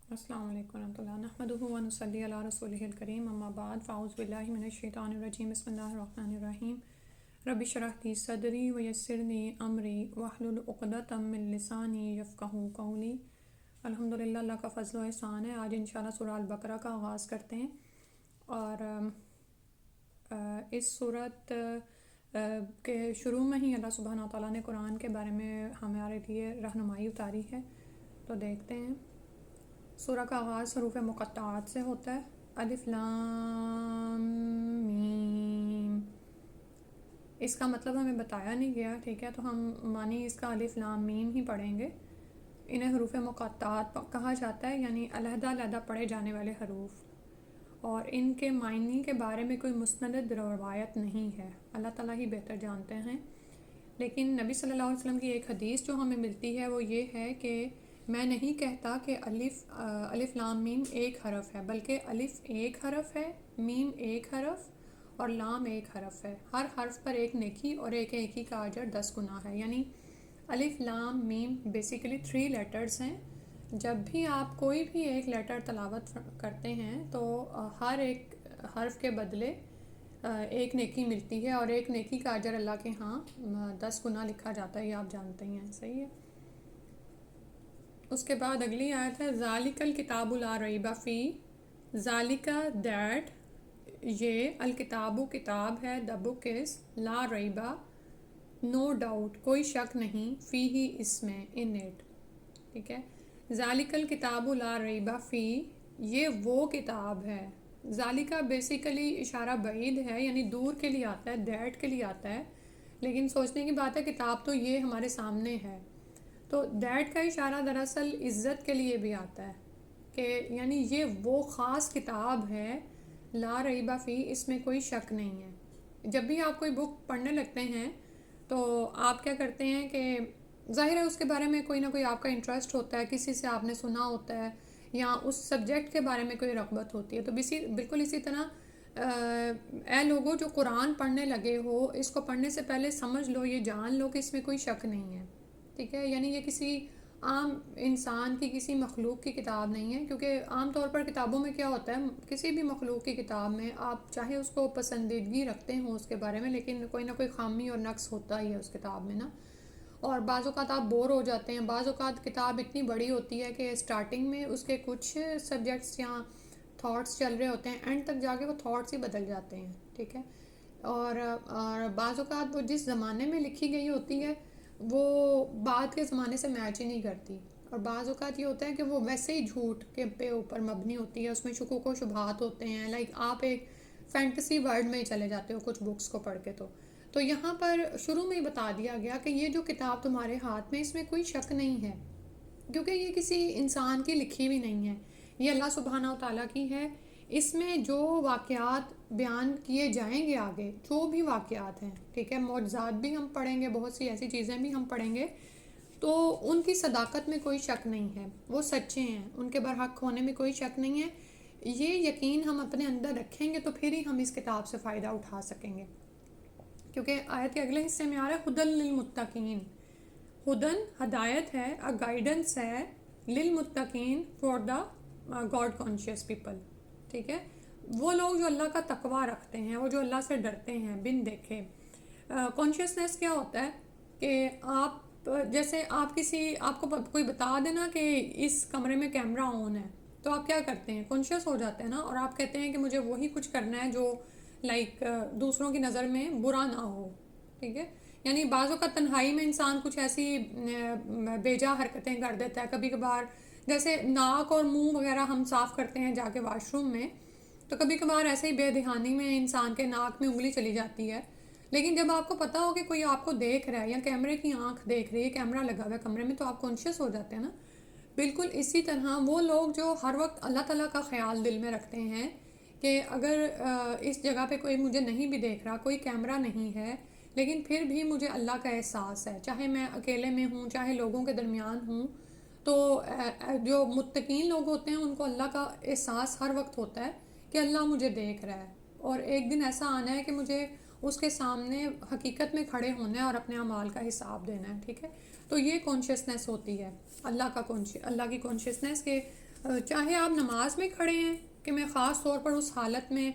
السلام علیکم ورحمۃ اللہ نحمدہ و نصلی علی رسولہ الکریم اما بعد فاعوذ باللہ من الشیطان الرجیم بسم اللہ الرحمن الرحیم رب اشرح لی صدری ویسر لی امری واحلل عقدۃ من لسانی یفقہوا قولی۔ الحمدللہ، اللہ کا فضل و احسان ہے۔ آج انشاءاللہ سورہ البقرہ کا آغاز کرتے ہیں اور اس صورت کے شروع میں ہی اللہ سبحانہ و تعالیٰ نے قرآن کے بارے میں ہمارے لیے رہنمائی اتاری ہے، تو دیکھتے ہیں۔ سورہ کا آغاز حروف مقطعات سے ہوتا ہے، الف لام میم۔ اس کا مطلب ہمیں بتایا نہیں گیا، ٹھیک ہے، تو ہم معنی اس کا الف لام میم ہی پڑھیں گے۔ انہیں حروف مقطعات کہا جاتا ہے، یعنی علیحدہ علیحدہ پڑھے جانے والے حروف، اور ان کے معنی کے بارے میں کوئی مستند روایت نہیں ہے، اللہ تعالیٰ ہی بہتر جانتے ہیں۔ لیکن نبی صلی اللہ علیہ وسلم کی ایک حدیث جو ہمیں ملتی ہے وہ یہ ہے کہ میں نہیں کہتا کہ الف لام میم ایک حرف ہے، بلکہ الف ایک حرف ہے، میم ایک حرف اور لام ایک حرف ہے۔ ہر حرف پر ایک نیکی اور ایک نیکی کا اجر 10 گنا ہے، یعنی الف لام میم بیسیکلی 3 لیٹرز ہیں۔ جب بھی آپ کوئی بھی ایک لیٹر تلاوت کرتے ہیں تو ہر ایک حرف کے بدلے ایک نیکی ملتی ہے، اور ایک نیکی کا اجر اللہ کے ہاں 10 گنا لکھا جاتا ہے، یہ آپ جانتے ہی ہیں، صحیح ہے۔ اس کے بعد اگلی آیت ہے ذالک الکتاب لا ریب فی، ذالک دیٹ، یہ الکتاب کتاب ہے، دا بک از، لا ریبا نو ڈاؤٹ، کوئی شک نہیں، فی ہی اس میں، ان اٹ، ٹھیک ہے۔ ذالک الکتاب لا ریب فی، یہ وہ کتاب ہے۔ ذالکہ بیسیکلی اشارہ بعید ہے، یعنی دور کے لیے آتا ہے، دیٹ کے لیے آتا ہے، لیکن سوچنے کی بات ہے کتاب تو یہ ہمارے سامنے ہے، تو دیٹ کا اشارہ دراصل عزت کے لیے بھی آتا ہے، کہ یعنی یہ وہ خاص کتاب ہے، لا ریب فی، اس میں کوئی شک نہیں ہے۔ جب بھی آپ کوئی بک پڑھنے لگتے ہیں تو آپ کیا کرتے ہیں کہ ظاہر ہے اس کے بارے میں کوئی نہ کوئی آپ کا انٹرسٹ ہوتا ہے، کسی سے آپ نے سنا ہوتا ہے، یا اس سبجیکٹ کے بارے میں کوئی رغبت ہوتی ہے، تو بالکل اسی طرح اے لوگوں جو قرآن پڑھنے لگے ہو، اس کو پڑھنے سے پہلے سمجھ لو، یہ جان لو کہ اس میں کوئی شک نہیں ہے، ٹھیک ہے، یعنی یہ کسی عام انسان کی، کسی مخلوق کی کتاب نہیں ہے، کیونکہ عام طور پر کتابوں میں کیا ہوتا ہے، کسی بھی مخلوق کی کتاب میں آپ چاہے اس کو پسندیدگی رکھتے ہوں اس کے بارے میں، لیکن کوئی نہ کوئی خامی اور نقص ہوتا ہی ہے اس کتاب میں نا، اور بعض اوقات آپ بور ہو جاتے ہیں، بعض اوقات کتاب اتنی بڑی ہوتی ہے کہ اسٹارٹنگ میں اس کے کچھ سبجیکٹس یا تھاٹس چل رہے ہوتے ہیں، اینڈ تک جا کے وہ تھاٹس ہی بدل جاتے ہیں، ٹھیک ہے، اور بعض اوقات وہ جس زمانے میں لکھی گئی ہوتی ہے وہ بعد کے زمانے سے میچ ہی نہیں کرتی، اور بعض اوقات یہ ہوتا ہے کہ وہ ویسے ہی جھوٹ کے پہ اوپر مبنی ہوتی ہے، اس میں شکوک و شبہات ہوتے ہیں، لائک آپ ایک فینٹیسی ورلڈ میں ہی چلے جاتے ہو کچھ بکس کو پڑھ کے، تو یہاں پر شروع میں ہی بتا دیا گیا کہ یہ جو کتاب تمہارے ہاتھ میں، اس میں کوئی شک نہیں ہے، کیونکہ یہ کسی انسان کی لکھی بھی نہیں ہے، یہ اللہ سبحانہ و تعالیٰ کی ہے۔ اس میں جو واقعات بیان کیے جائیں گے آگے، جو بھی واقعات ہیں، ٹھیک ہے، معجزات بھی ہم پڑھیں گے، بہت سی ایسی چیزیں بھی ہم پڑھیں گے، تو ان کی صداقت میں کوئی شک نہیں ہے، وہ سچے ہیں، ان کے برحق ہونے میں کوئی شک نہیں ہے۔ یہ یقین ہم اپنے اندر رکھیں گے تو پھر ہی ہم اس کتاب سے فائدہ اٹھا سکیں گے، کیونکہ آیت کے اگلے حصے میں آ رہا ہے ہدی للمتقین، ہدن ہدایت ہے، گائیڈنس ہے، للمتقین for the God conscious people, ٹھیک ہے، وہ لوگ جو اللہ کا تقوی رکھتے ہیں، وہ جو اللہ سے ڈرتے ہیں بن دیکھے۔ کانشیسنیس کیا ہوتا ہے کہ آپ جیسے آپ کو کوئی بتا دینا کہ اس کمرے میں کیمرہ آن ہے، تو آپ کیا کرتے ہیں، کانشیس ہو جاتے ہیں نا، اور آپ کہتے ہیں کہ مجھے وہی کچھ کرنا ہے جو لائک دوسروں کی نظر میں برا نہ ہو، ٹھیک ہے، یعنی بعض اوقات تنہائی میں انسان کچھ ایسی بیجا حرکتیں کر دیتا ہے، کبھی کبھار جیسے ناک اور منہ وغیرہ ہم صاف کرتے ہیں جا کے واش روم میں، تو کبھی کبھار ایسے ہی بے دھیانی میں انسان کے ناک میں انگلی چلی جاتی ہے، لیکن جب آپ کو پتا ہو کہ کوئی آپ کو دیکھ رہا ہے یا کیمرے کی آنکھ دیکھ رہی ہے، کیمرہ لگا ہوا ہے کمرے میں، تو آپ کانشیس ہو جاتے ہیں نا۔ بالکل اسی طرح وہ لوگ جو ہر وقت اللہ تعالیٰ کا خیال دل میں رکھتے ہیں کہ اگر اس جگہ پہ کوئی مجھے نہیں بھی دیکھ رہا، کوئی کیمرہ نہیں ہے، لیکن پھر بھی مجھے اللہ کا احساس ہے، چاہے میں اکیلے میں ہوں، چاہے لوگوں کے درمیان ہوں، تو جو متقین لوگ ہوتے ہیں ان کو اللہ کا احساس ہر وقت ہوتا ہے کہ اللہ مجھے دیکھ رہا ہے، اور ایک دن ایسا آنا ہے کہ مجھے اس کے سامنے حقیقت میں کھڑے ہونا ہے اور اپنے اعمال کا حساب دینا ہے، ٹھیک ہے، تو یہ کانشیسنیس ہوتی ہے اللہ کی کانشیسنیس کے چاہے آپ نماز میں کھڑے ہیں کہ میں خاص طور پر اس حالت میں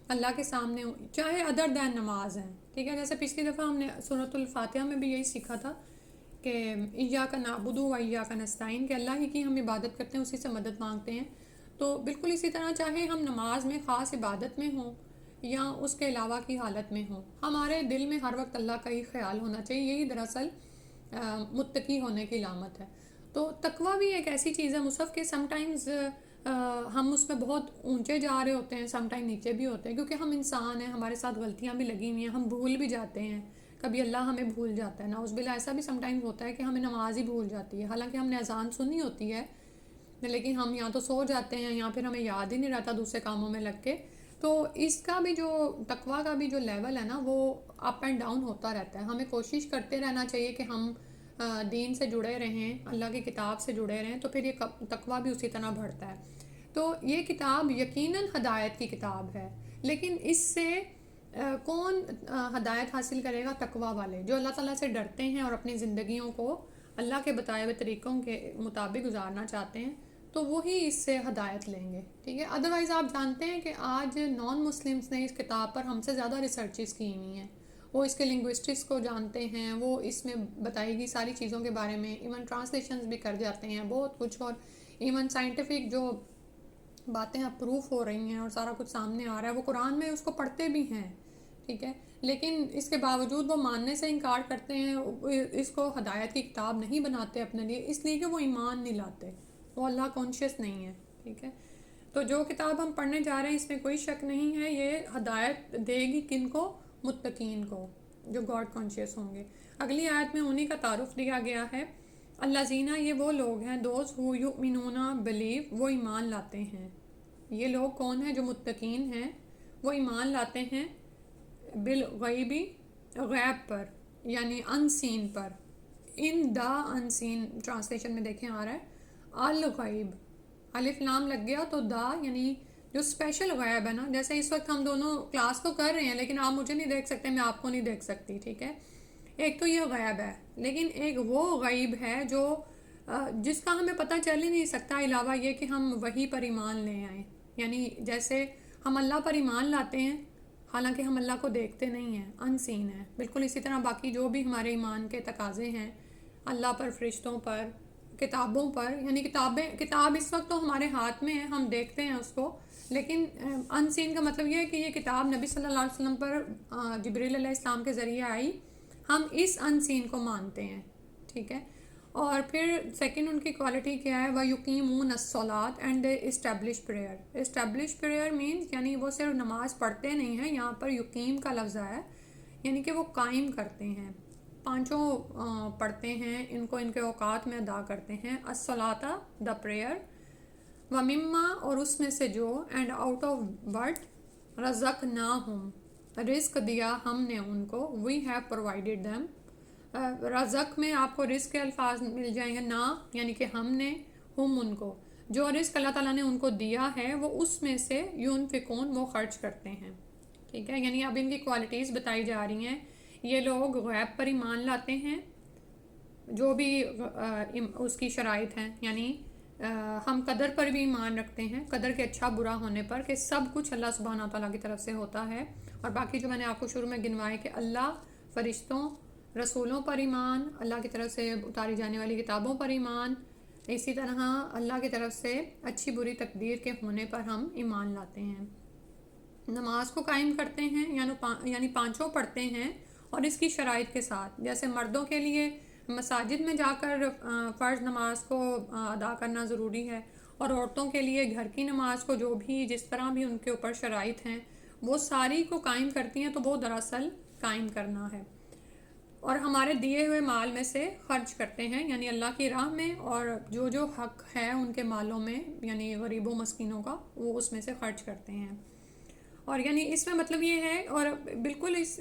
اللہ کے سامنے ہوں، چاہے ادر دین نماز ہیں، ٹھیک ہے. جیسے پچھلی دفعہ ہم نے سورۃ الفاتحہ میں بھی یہی سیکھا تھا کہ ایاک نعبد و ایاک نستعین، کہ اللہ ہی کی ہم عبادت کرتے ہیں، اسی سے مدد مانگتے ہیں. تو بالکل اسی طرح چاہے ہم نماز میں خاص عبادت میں ہوں یا اس کے علاوہ کی حالت میں ہوں، ہمارے دل میں ہر وقت اللہ کا ہی خیال ہونا چاہیے. یہی دراصل متقی ہونے کی علامت ہے. تو تقویٰ بھی ایک ایسی چیز ہے مصحف کہ سم ٹائمز ہم اس میں بہت اونچے جا رہے ہوتے ہیں، سم ٹائم نیچے بھی ہوتے ہیں، کیونکہ ہم انسان ہیں، ہمارے ساتھ غلطیاں بھی لگی ہوئی ہیں، ہم بھول بھی جاتے ہیں. کبھی اللہ ہمیں بھول جاتا ہے، نعوذ باللہ. ایسا بھی سم ٹائم ہوتا ہے کہ ہمیں نماز ہی بھول جاتی ہے، حالانکہ ہم نے اذان سنی ہوتی ہے، لیکن ہم یا تو سو جاتے ہیں یا پھر ہمیں یاد ہی نہیں رہتا دوسرے کاموں میں لگ کے. تو اس کا بھی جو تقویٰ کا بھی جو لیول ہے نا، وہ اپ اینڈ ڈاؤن ہوتا رہتا ہے. ہمیں کوشش کرتے رہنا چاہیے کہ ہم دین سے جڑے رہیں، اللہ کی کتاب سے جڑے رہیں، تو پھر یہ تقویٰ بھی اسی طرح بڑھتا ہے. تو یہ کتاب یقیناً ہدایت کی کتاب ہے، لیکن اس سے کون ہدایت حاصل کرے گا؟ تقویٰ والے، جو اللہ تعالیٰ سے ڈرتے ہیں اور اپنی زندگیوں کو اللہ کے بتائے ہوئے طریقوں کے مطابق گزارنا چاہتے ہیں، تو وہی اس سے ہدایت لیں گے. ٹھیک ہے. ادروائز آپ جانتے ہیں کہ آج نان مسلمس نے اس کتاب پر ہم سے زیادہ ریسرچز کی ہوئی ہیں. وہ اس کے لنگوسٹکس کو جانتے ہیں، وہ اس میں بتائی گئی ساری چیزوں کے بارے میں ایون ٹرانسلیشنز بھی کر جاتے ہیں بہت کچھ، اور ایون سائنٹیفک جو باتیں اپروف ہو رہی ہیں اور سارا کچھ سامنے آ رہا ہے، وہ قرآن میں اس کو پڑھتے بھی ہیں. ٹھیک ہے. لیکن اس کے باوجود وہ ماننے سے انکار کرتے ہیں، اس کو ہدایت کی کتاب نہیں بناتے اپنے لیے، اس لیے کہ وہ ایمان نہیں لاتے، وہ اللہ کانشیس نہیں ہے. ٹھیک ہے. تو جو کتاب ہم پڑھنے جا رہے ہیں اس میں کوئی شک نہیں ہے، یہ ہدایت دے گی کن کو؟ متقین کو، جو گاڈ کانشیس ہوں گے. اگلی آیت میں انہی کا تعارف دیا گیا ہے. اللہ زینہ، یہ وہ لوگ ہیں، دوز ہو یؤمنون بلیو، وہ ایمان لاتے ہیں. یہ لوگ کون ہیں؟ جو متقین ہیں، وہ ایمان لاتے ہیں بالغیبی، غیب پر، یعنی ان سین پر. ان دا ان سین ٹرانسلیشن میں دیکھیں آ رہا ہے الغیب، الف لام لگ گیا تو دا یعنی جو اسپیشل غیب ہے نا. جیسے اس وقت ہم دونوں کلاس تو کر رہے ہیں لیکن آپ مجھے نہیں دیکھ سکتے، میں آپ کو نہیں دیکھ سکتی. ٹھیک ہے. ایک تو یہ غیب ہے، لیکن ایک وہ غیب ہے جو جس کا ہمیں پتہ چل ہی نہیں سکتا علاوہ یہ کہ ہم وہی پر ایمان لے آئیں. یعنی جیسے ہم اللہ پر ایمان لاتے ہیں حالانکہ ہم اللہ کو دیکھتے نہیں ہیں، ان سین ہے. بالکل اسی طرح باقی جو بھی ہمارے ایمان کے تقاضے ہیں، اللہ پر، فرشتوں پر، کتابوں پر، یعنی کتاب اس وقت تو ہمارے ہاتھ میں ہے، ہم دیکھتے ہیں اس کو، لیکن ان سین کا مطلب یہ ہے کہ یہ کتاب نبی صلی اللہ علیہ وسلم پر جبریل علیہ السلام کے ذریعے آئی، ہم اس ان سین کو مانتے ہیں. ٹھیک ہے. اور پھر سیکنڈ ان کی کوالٹی کیا ہے؟ وَيُقِيمُونَ الصَّلَاةَ and they establish prayer. Establish prayer means یعنی وہ صرف نماز پڑھتے نہیں ہیں، یہاں پر یقیم کا لفظ ہے، یعنی کہ وہ قائم کرتے ہیں، پانچوں پڑھتے ہیں، ان کو ان کے اوقات میں ادا کرتے ہیں. الصلاۃ دا پریئر، ومما اور اس میں سے جو، اینڈ آؤٹ آف وٹ، رزقناہم رزق دیا ہم نے ان کو، وی ہیو پرووائڈیڈ دیم. رزق میں آپ کو رزق کے الفاظ مل جائیں گے، نا یعنی کہ ہم نے، ہم ان کو، جو رزق اللہ تعالیٰ نے ان کو دیا ہے وہ اس میں سے یونفقون وہ خرچ کرتے ہیں. ٹھیک ہے. یعنی اب ان کی کوالٹیز بتائی جا رہی ہیں. یہ لوگ غیب پر ایمان لاتے ہیں، جو بھی اس کی شرائط ہیں، یعنی ہم قدر پر بھی ایمان رکھتے ہیں، قدر کے اچھا برا ہونے پر، کہ سب کچھ اللہ سبحانہ تعالیٰ کی طرف سے ہوتا ہے. اور باقی جو میں نے آپ کو شروع میں گنوائے کہ اللہ، فرشتوں، رسولوں پر ایمان، اللہ کی طرف سے اتاری جانے والی کتابوں پر ایمان، اسی طرح اللہ کی طرف سے اچھی بری تقدیر کے ہونے پر ہم ایمان لاتے ہیں. نماز کو قائم کرتے ہیں یعنی پانچوں پڑھتے ہیں، اور اس کی شرائط کے ساتھ. جیسے مردوں کے لیے مساجد میں جا کر فرض نماز کو ادا کرنا ضروری ہے، اور عورتوں کے لیے گھر کی نماز کو جو بھی جس طرح بھی ان کے اوپر شرائط ہیں وہ ساری کو قائم کرتی ہیں، تو وہ دراصل قائم کرنا ہے. اور ہمارے دیے ہوئے مال میں سے خرچ کرتے ہیں، یعنی اللہ کی راہ میں، اور جو جو حق ہے ان کے مالوں میں، یعنی غریبوں مسکینوں کا، وہ اس میں سے خرچ کرتے ہیں. اور یعنی اس میں مطلب یہ ہے، اور بالکل اس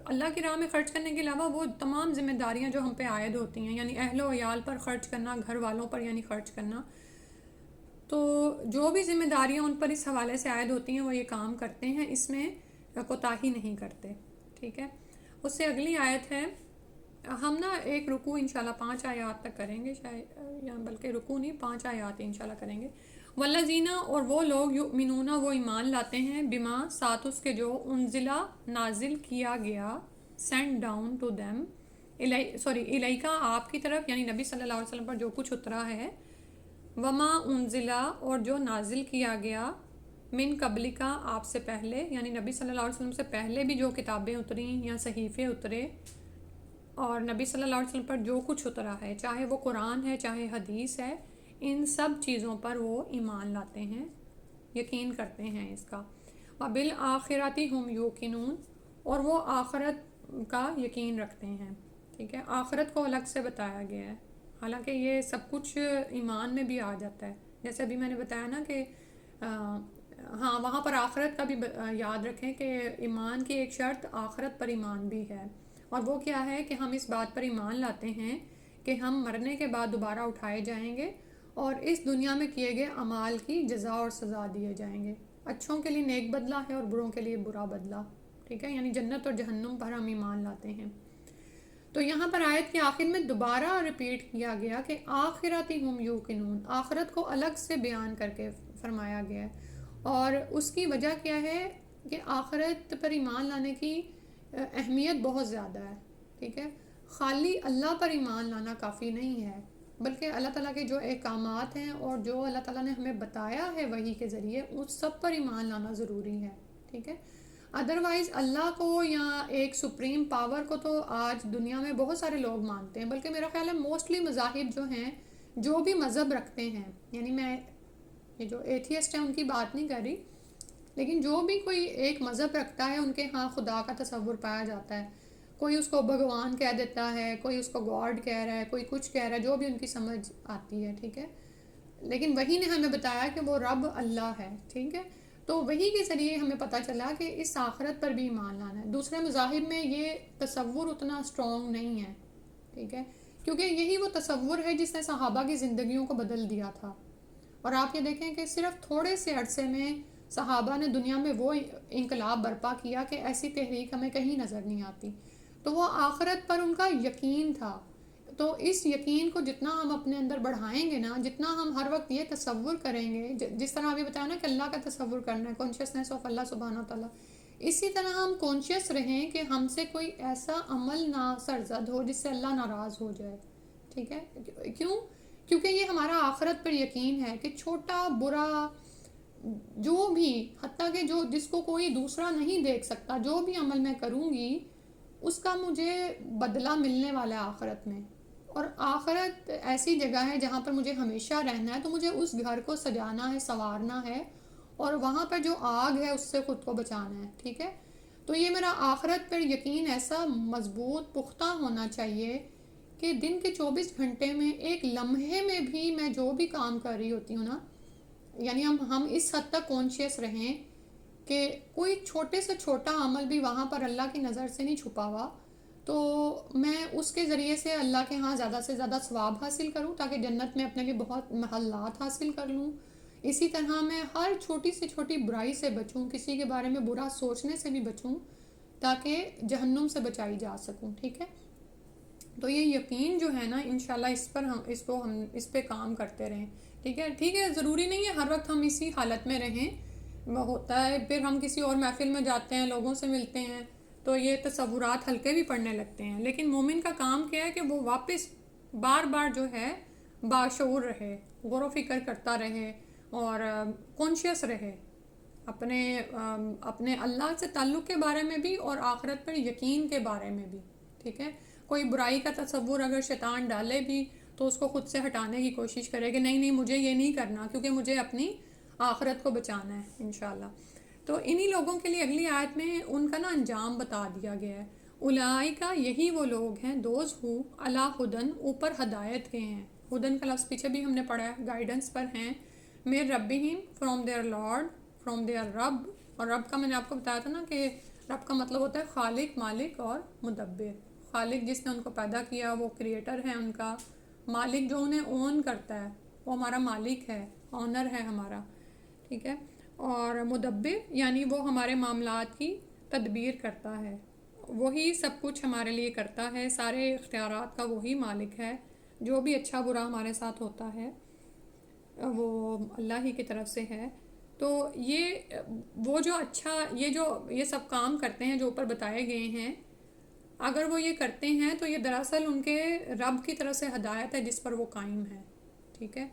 اللہ کی راہ میں خرچ کرنے کے علاوہ وہ تمام ذمہ داریاں جو ہم پہ عائد ہوتی ہیں، یعنی اہل و عیال پر خرچ کرنا، گھر والوں پر یعنی خرچ کرنا، تو جو بھی ذمہ داریاں ان پر اس حوالے سے عائد ہوتی ہیں وہ یہ کام کرتے ہیں، اس میں کوتاہی نہیں کرتے. ٹھیک ہے. اس سے اگلی آیت ہے ہم نا ایک رکوع انشاءاللہ 5 آیات تک کریں گے شاید، یا بلکہ رکوع نہیں 5 آیات انشاءاللہ کریں گے۔ والذین، اور وہ لوگ، یؤمنون وہ ایمان لاتے ہیں، بما ساتھ اس کے جو انزلہ نازل کیا گیا، سینڈ ڈاؤن ٹو دیم، الیکا آپ کی طرف، یعنی نبی صلی اللہ علیہ وسلم پر جو کچھ اترا ہے، وما انزلہ اور جو نازل کیا گیا، من قبلکا آپ سے پہلے، یعنی نبی صلی اللہ علیہ وسلم سے پہلے بھی جو کتابیں اتریں یا صحیفے اترے، اور نبی صلی اللہ علیہ وسلم پر جو کچھ اترا ہے، چاہے وہ قرآن ہے چاہے حدیث ہے، ان سب چیزوں پر وہ ایمان لاتے ہیں، یقین کرتے ہیں اس کا۔ وبالآخرۃ ہم یوقنون، اور وہ آخرت کا یقین رکھتے ہیں، ٹھیک ہے۔ آخرت کو الگ سے بتایا گیا ہے، حالانکہ یہ سب کچھ ایمان میں بھی آ جاتا ہے، جیسے ابھی میں نے بتایا نا کہ ہاں وہاں پر آخرت کا بھی یاد رکھیں کہ ایمان کی ایک شرط آخرت پر ایمان بھی ہے، اور وہ کیا ہے کہ ہم اس بات پر ایمان لاتے ہیں کہ ہم مرنے کے بعد دوبارہ اٹھائے جائیں گے، اور اس دنیا میں کیے گئے اعمال کی جزا اور سزا دیے جائیں گے، اچھوں کے لیے نیک بدلہ ہے اور بروں کے لیے برا بدلہ، ٹھیک ہے، یعنی جنت اور جہنم پر ہم ایمان لاتے ہیں۔ تو یہاں پر آیت کے آخر میں دوبارہ ریپیٹ کیا گیا کہ آخرت ہم یوقنون، آخرت کو الگ سے بیان کر کے فرمایا گیا ہے، اور اس کی وجہ کیا ہے کہ آخرت پر ایمان لانے کی اہمیت بہت زیادہ ہے، ٹھیک ہے۔ خالی اللہ پر ایمان لانا کافی نہیں ہے، بلکہ اللہ تعالیٰ کے جو احکامات ہیں اور جو اللہ تعالیٰ نے ہمیں بتایا ہے وحی کے ذریعے، اس سب پر ایمان لانا ضروری ہے، ٹھیک ہے۔ ادروائز اللہ کو یا ایک سپریم پاور کو تو آج دنیا میں بہت سارے لوگ مانتے ہیں، بلکہ میرا خیال ہے موسٹلی مذاہب جو ہیں، جو بھی مذہب رکھتے ہیں، یعنی میں یہ جو ایتھیسٹ ہیں ان کی بات نہیں کر رہی، لیکن جو بھی کوئی ایک مذہب رکھتا ہے ان کے ہاں خدا کا تصور پایا جاتا ہے، کوئی اس کو بھگوان کہہ دیتا ہے، کوئی اس کو گاڈ کہہ رہا ہے، کوئی کچھ کہہ رہا ہے، جو بھی ان کی سمجھ آتی ہے، ٹھیک ہے۔ لیکن وہی نے ہمیں بتایا کہ وہ رب اللہ ہے، ٹھیک ہے۔ تو وہی کے ذریعے ہمیں پتہ چلا کہ اس آخرت پر بھی ایمان لانا ہے۔ دوسرے مذاہب میں یہ تصور اتنا اسٹرانگ نہیں ہے، ٹھیک ہے، کیونکہ یہی وہ تصور ہے جس نے صحابہ کی زندگیوں کو بدل دیا تھا، اور آپ یہ دیکھیں کہ صرف تھوڑے سے عرصے میں صحابہ نے دنیا میں وہ انقلاب برپا کیا کہ ایسی تحریک ہمیں کہیں نظر نہیں آتی۔ تو وہ آخرت پر ان کا یقین تھا، تو اس یقین کو جتنا ہم اپنے اندر بڑھائیں گے نا، جتنا ہم ہر وقت یہ تصور کریں گے، جس طرح ابھی بتایا نا کہ اللہ کا تصور کرنا ہے، کانشیسنیس آف اللہ سبحانہ و تعالیٰ، اسی طرح ہم کانشیس رہیں کہ ہم سے کوئی ایسا عمل نہ سرزد ہو جس سے اللہ ناراض ہو جائے، ٹھیک ہے۔ کیوں؟ کیونکہ یہ ہمارا آخرت پر یقین ہے کہ چھوٹا برا جو بھی، حتیٰ کہ جو جس کو کوئی دوسرا نہیں دیکھ سکتا، جو بھی عمل میں کروں گی اس کا مجھے بدلہ ملنے والا ہے آخرت میں، اور آخرت ایسی جگہ ہے جہاں پر مجھے ہمیشہ رہنا ہے، تو مجھے اس گھر کو سجانا ہے، سنوارنا ہے، اور وہاں پر جو آگ ہے اس سے خود کو بچانا ہے، ٹھیک ہے۔ تو یہ میرا آخرت پر یقین ایسا مضبوط پختہ ہونا چاہیے کہ دن کے 24 گھنٹے میں ایک لمحے میں بھی میں جو بھی کام کر رہی ہوتی ہوں نا، یعنی ہم اس حد تک کانشیس رہیں کہ کوئی چھوٹے سے چھوٹا عمل بھی وہاں پر اللہ کی نظر سے نہیں چھپا ہوا، تو میں اس کے ذریعے سے اللہ کے ہاں زیادہ سے زیادہ ثواب حاصل کروں، تاکہ جنت میں اپنے لیے بہت محلات حاصل کر لوں۔ اسی طرح میں ہر چھوٹی سے چھوٹی برائی سے بچوں، کسی کے بارے میں برا سوچنے سے بھی بچوں، تاکہ جہنم سے بچائی جا سکوں، ٹھیک ہے۔ تو یہ یقین جو ہے نا، انشاءاللہ ہم اس پہ کام کرتے رہیں، ٹھیک ہے۔ ضروری نہیں ہے ہر وقت ہم اسی حالت میں رہیں، وہ ہوتا ہے پھر ہم کسی اور محفل میں جاتے ہیں، لوگوں سے ملتے ہیں تو یہ تصورات ہلکے بھی پڑنے لگتے ہیں، لیکن مومن کا کام کیا ہے کہ وہ واپس بار بار جو ہے باشعور رہے، غور و فکر کرتا رہے، اور کانشیس رہے اپنے اللہ سے تعلق کے بارے میں بھی اور آخرت پر یقین کے بارے میں بھی، ٹھیک ہے۔ کوئی برائی کا تصور اگر شیطان ڈالے بھی تو اس کو خود سے ہٹانے کی کوشش کرے کہ نہیں مجھے یہ نہیں کرنا، کیونکہ مجھے اپنی آخرت کو بچانا ہے انشاءاللہ۔ تو انہی لوگوں کے لیے اگلی آیت میں ان کا نا انجام بتا دیا گیا ہے۔ اولئک، یہی وہ لوگ ہیں، دوز ہو علی ہدن، اوپر ہدایت کے ہیں، ہدن کا لفظ پیچھے بھی ہم نے پڑھا ہے، گائیڈنس پر ہیں، من ربہم، from their lord, from their رب، اور رب کا میں نے آپ کو بتایا تھا نا کہ رب کا مطلب ہوتا ہے خالق، مالک اور مدبر۔ خالق جس نے ان کو پیدا کیا، وہ کریٹر ہے ان کا، مالک جو انہیں اون کرتا ہے، وہ ہمارا مالک ہے، آنر ہے ہمارا، ٹھیک ہے، اور مدبر یعنی وہ ہمارے معاملات کی تدبیر کرتا ہے، وہی سب کچھ ہمارے لیے کرتا ہے، سارے اختیارات کا وہی مالک ہے، جو بھی اچھا برا ہمارے ساتھ ہوتا ہے وہ اللہ ہی کی طرف سے ہے۔ تو یہ وہ جو اچھا یہ سب کام کرتے ہیں جو اوپر بتائے گئے ہیں، اگر وہ یہ کرتے ہیں تو یہ دراصل ان کے رب کی طرف سے ہدایت ہے جس پر وہ قائم ہے، ٹھیک ہے۔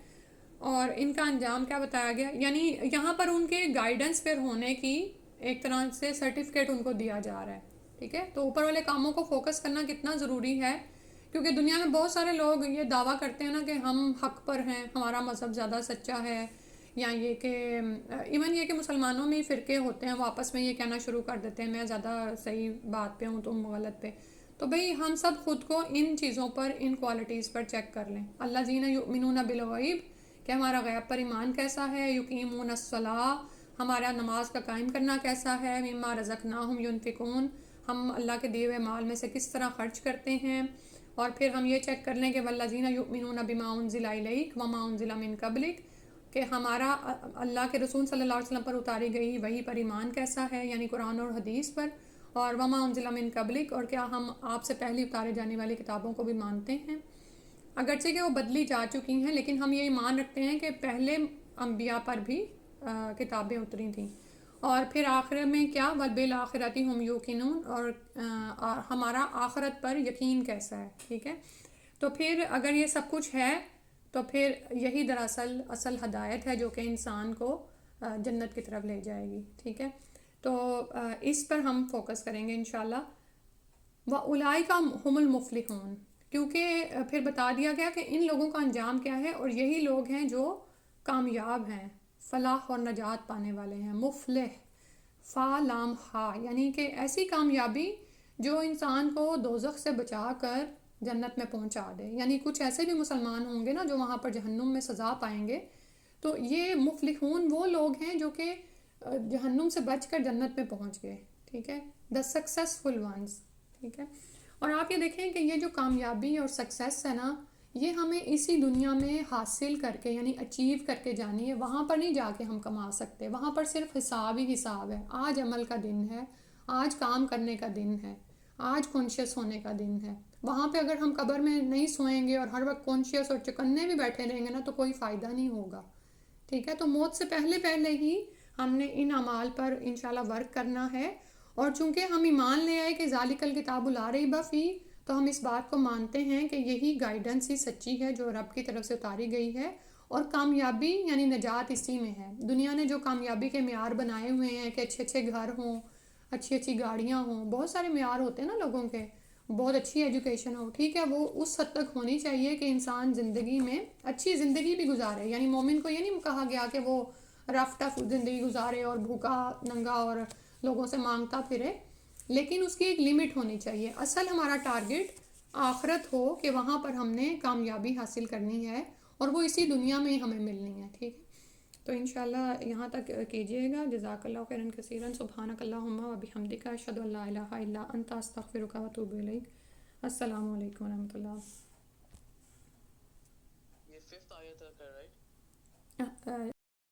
اور ان کا انجام کیا بتایا گیا، یعنی یہاں پر ان کے گائیڈنس پر ہونے کی ایک طرح سے سرٹیفکیٹ ان کو دیا جا رہا ہے، ٹھیک ہے۔ تو اوپر والے کاموں کو فوکس کرنا کتنا ضروری ہے، کیونکہ دنیا میں بہت سارے لوگ یہ دعویٰ کرتے ہیں نا کہ ہم حق پر ہیں، ہمارا مذہب زیادہ سچا ہے، یا یہ کہ ایون یہ کہ مسلمانوں میں ہی فرقے ہوتے ہیں، وہ آپس میں یہ کہنا شروع کر دیتے ہیں میں زیادہ صحیح بات پہ ہوں تم غلط پہ۔ تو بھئی ہم سب خود کو ان چیزوں پر، ان کوالٹیز پر چیک کر لیں۔ الذین یؤمنون بالغیب، کہ ہمارا غیب پر ایمان کیسا ہے، یقیمون الصلاۃ، ہمارا نماز کا قائم کرنا کیسا ہے، مما رزقناہم ینفقون، ہم اللہ کے دیے ہوئے مال میں سے کس طرح خرچ کرتے ہیں۔ اور پھر ہم یہ چیک کر لیں کہ والذین یؤمنون بما انزل الیک وما انزل من قبلک، کہ ہمارا اللہ کے رسول صلی اللہ علیہ وسلم پر اتاری گئی وحی پر ایمان کیسا ہے، یعنی قرآن اور حدیث پر، اور وما انزل من قبلک، اور کیا ہم آپ سے پہلے اتارے جانے والی کتابوں کو بھی مانتے ہیں، اگرچہ کہ وہ بدلی جا چکی ہیں، لیکن ہم یہ ایمان رکھتے ہیں کہ پہلے انبیاء پر بھی کتابیں اتری تھیں۔ اور پھر آخر میں کیا، وَبِالْآخِرَةِ هُمْ يُوقِنُونَ، اور ہمارا آخرت پر یقین کیسا ہے، ٹھیک ہے۔ تو پھر اگر یہ سب کچھ ہے تو پھر یہی دراصل اصل ہدایت ہے جو کہ انسان کو جنت کی طرف لے جائے گی، ٹھیک ہے۔ تو اس پر ہم فوکس کریں گے انشاءاللہ۔ وَأُولَئِكَ هُمُ الْمُفْلِحُونَ، کیونکہ پھر بتا دیا گیا کہ ان لوگوں کا انجام کیا ہے، اور یہی لوگ ہیں جو کامیاب ہیں، فلاح اور نجات پانے والے ہیں۔ مفلح، فا لام ہا، یعنی کہ ایسی کامیابی جو انسان کو دوزخ سے بچا کر جنت میں پہنچا دے۔ یعنی کچھ ایسے بھی مسلمان ہوں گے نا جو وہاں پر جہنم میں سزا پائیں گے، تو یہ مفلحون وہ لوگ ہیں جو کہ جہنم سے بچ کر جنت میں پہنچ گئے، ٹھیک ہے، دا سکسیسفل ونس، ٹھیک ہے۔ اور آپ یہ دیکھیں کہ یہ جو کامیابی اور سکسیس ہے نا، یہ ہمیں اسی دنیا میں حاصل کر کے، یعنی اچیو کر کے جانی ہے، وہاں پر نہیں جا کے ہم کما سکتے، وہاں پر صرف حساب ہی حساب ہے۔ آج عمل کا دن ہے، آج کام کرنے کا دن ہے، آج کانشیس ہونے کا دن ہے۔ وہاں پہ اگر ہم قبر میں نہیں سوئیں گے اور ہر وقت کانشیس اور چکنے بھی بیٹھے رہیں گے نا تو کوئی فائدہ نہیں ہوگا، ٹھیک ہے۔ تو موت سے پہلے ہی ہم نے ان اعمال پر انشاءاللہ ورک کرنا ہے۔ اور چونکہ ہم ایمان لے آئے کہ ذالک الکتاب لا ریب فیہ، تو ہم اس بات کو مانتے ہیں کہ یہی گائیڈنس ہی سچی ہے جو رب کی طرف سے اتاری گئی ہے، اور کامیابی یعنی نجات اسی میں ہے۔ دنیا نے جو کامیابی کے معیار بنائے ہوئے ہیں کہ اچھے اچھے گھر ہوں، اچھی اچھی گاڑیاں ہوں، بہت سارے معیار ہوتے ہیں نا لوگوں کے، بہت اچھی ایجوکیشن ہو، ٹھیک ہے، وہ اس حد تک ہونی چاہیے کہ انسان زندگی میں اچھی زندگی بھی گزارے۔ یعنی مومن کو یہ نہیں کہا گیا کہ وہ رف ٹف زندگی گزارے اور بھوکا ننگا اور لوگوں سے مانگتا پھرے، لیکن اس کی ایک لمٹ ہونی چاہیے۔ اصل ہمارا ٹارگٹ آخرت ہو کہ وہاں پر ہم نے کامیابی حاصل کرنی ہے، اور وہ اسی دنیا میں ہی ہمیں ملنی ہے، ٹھیک ہے۔ تو انشاءاللہ یہاں تک کیجئے گا۔ جزاک اللہ خیرا کثیرا، سبحانک اللہم و بحمدک، اشہد ان لا الہ الا انت، استغفرک و اتوب الیک۔ السلام علیکم ورحمۃ اللہ۔ یہ 5th آیت ہے، رائٹ؟